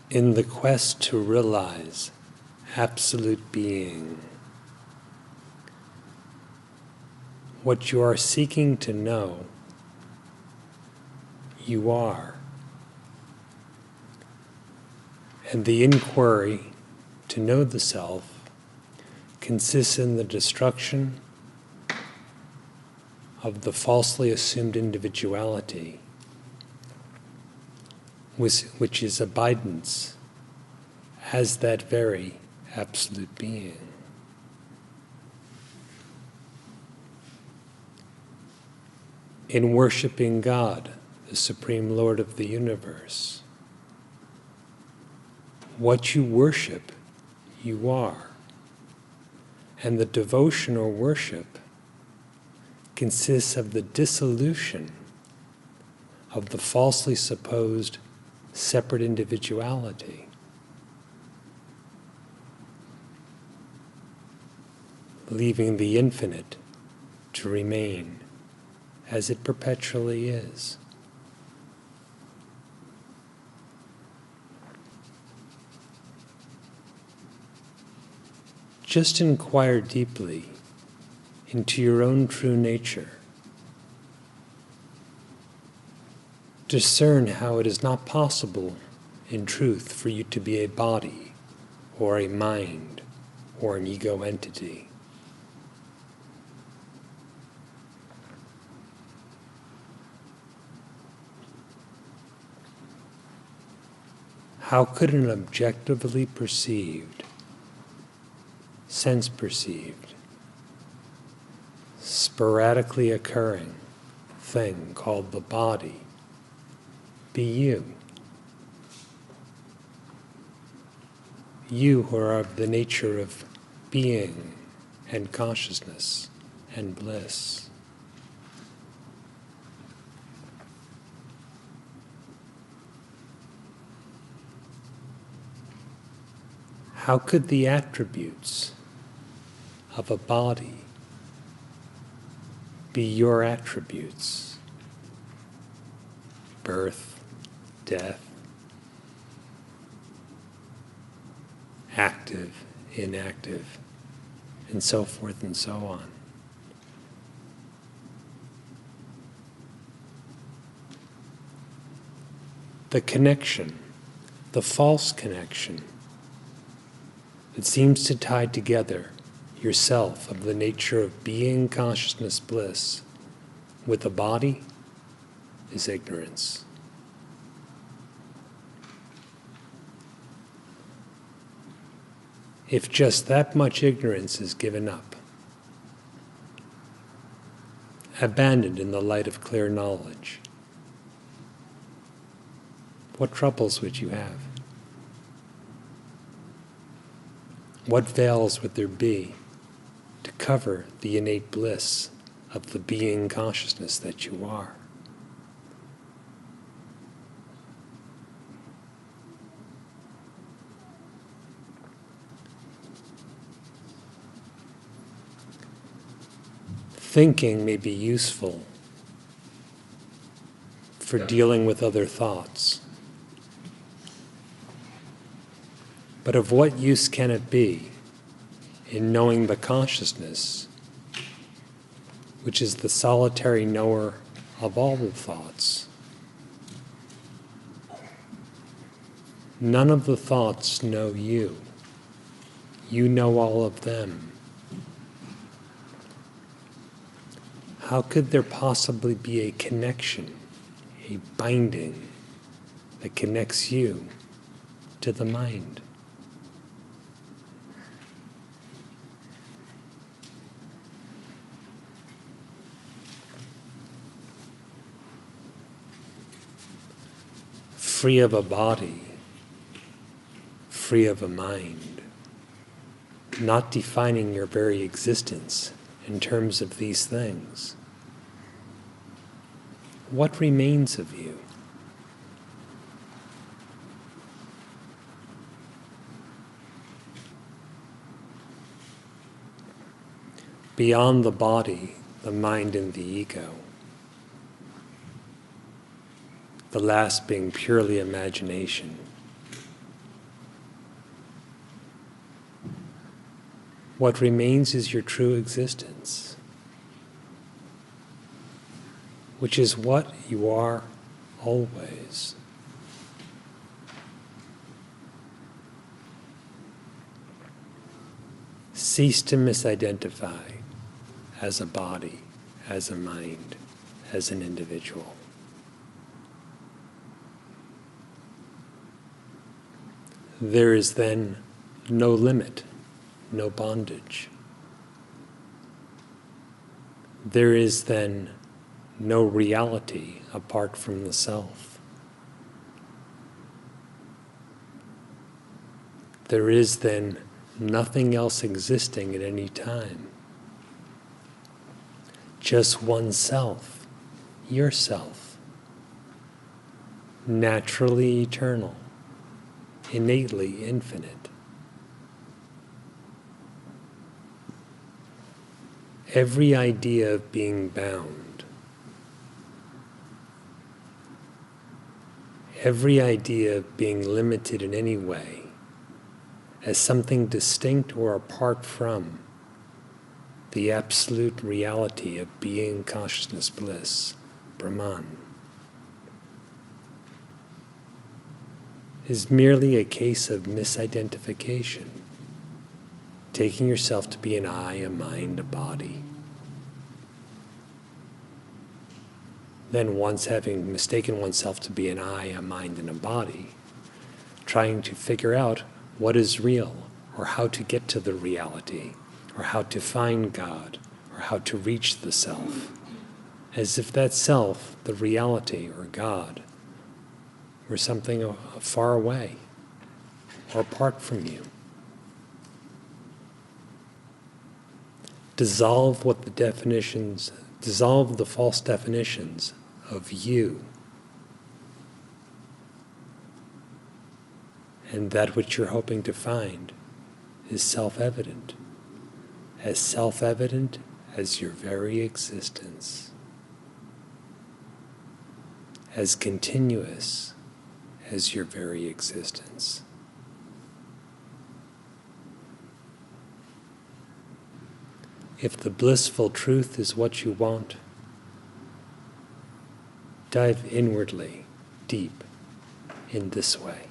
In the quest to realize absolute being, what you are seeking to know, you are. And the inquiry to know the self consists in the destruction of the falsely assumed individuality, which is abidance as that very absolute being. In worshiping God, the Supreme Lord of the universe, what you worship, you are. And the devotion or worship consists of the dissolution of the falsely supposed separate individuality, leaving the infinite to remain as it perpetually is. Just inquire deeply into your own true nature. Discern how it is not possible, in truth, for you to be a body, or a mind, or an ego entity. How could an objectively perceived, sense-perceived, sporadically occurring thing called the body be you? You who are of the nature of being and consciousness and bliss. How could the attributes of a body be your attributes? Birth, death, active, inactive, and so forth and so on. The connection, the false connection, it seems to tie together yourself of the nature of being, consciousness, bliss with a body is ignorance. If just that much ignorance is given up, abandoned in the light of clear knowledge, what troubles would you have? What veils would there be to cover the innate bliss of the being consciousness that you are? Thinking may be useful for dealing with other thoughts. But of what use can it be in knowing the consciousness, which is the solitary knower of all the thoughts? None of the thoughts know you. You know all of them. How could there possibly be a connection, a binding that connects you to the mind? Free of a body, free of a mind, not defining your very existence in terms of these things. What remains of you? Beyond the body, the mind, and the ego, the last being purely imagination, What remains is your true existence, which is what you are always. Cease to misidentify as a body, as a mind, as an individual. There is then no limit, no bondage. There is then no reality apart from the self. There is then nothing else existing at any time. Just oneself, yourself, naturally eternal, innately infinite. Every idea of being bound, every idea of being limited in any way, as something distinct or apart from the absolute reality of being consciousness bliss, Brahman, is merely a case of misidentification, taking yourself to be an I, a mind, a body. Then once having mistaken oneself to be an I, a mind, and a body, trying to figure out what is real, or how to get to the reality, or how to find God, or how to reach the self, as if that self, the reality, or God, were something far away, or apart from you. Dissolve the false definitions of you, and that which you're hoping to find is self-evident as your very existence, as continuous as your very existence. If the blissful truth is what you want, dive inwardly, deep, in this way.